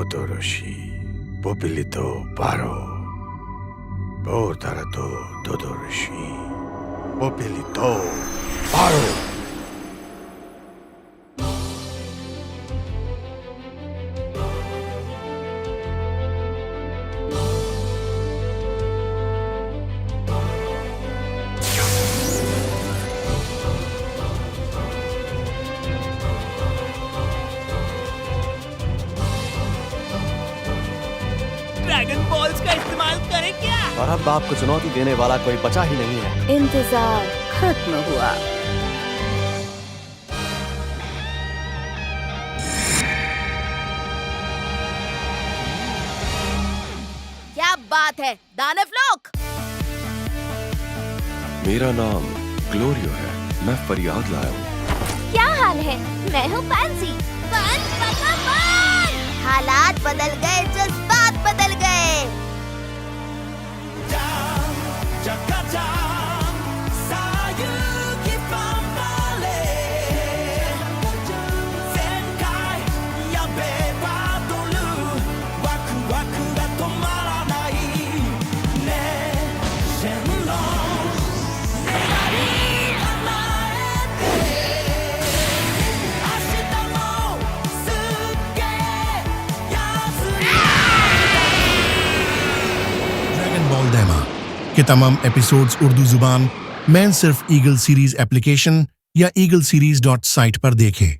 Totoroshi, Popilito Paro, Botarato Totoroshi, Popilito Paro. Dragon balls का इस्तेमाल करें क्या? और अब आपको चुनौती देने वाला कोई बचा ही नहीं है। इंतजार खत्म हुआ। क्या बात है दानव लोग? मेरा नाम ग्लोरियो है, मैं फरियाद लाया हूँ। क्या हाल है? मैं हूँ पैंसी। हालात बदल गए, जज्बात बदल गए। बॉल डेमा के तमाम एपिसोड्स उर्दू जुबान में सिर्फ ईगल सीरीज एप्लीकेशन या eagleseries.site पर देखें।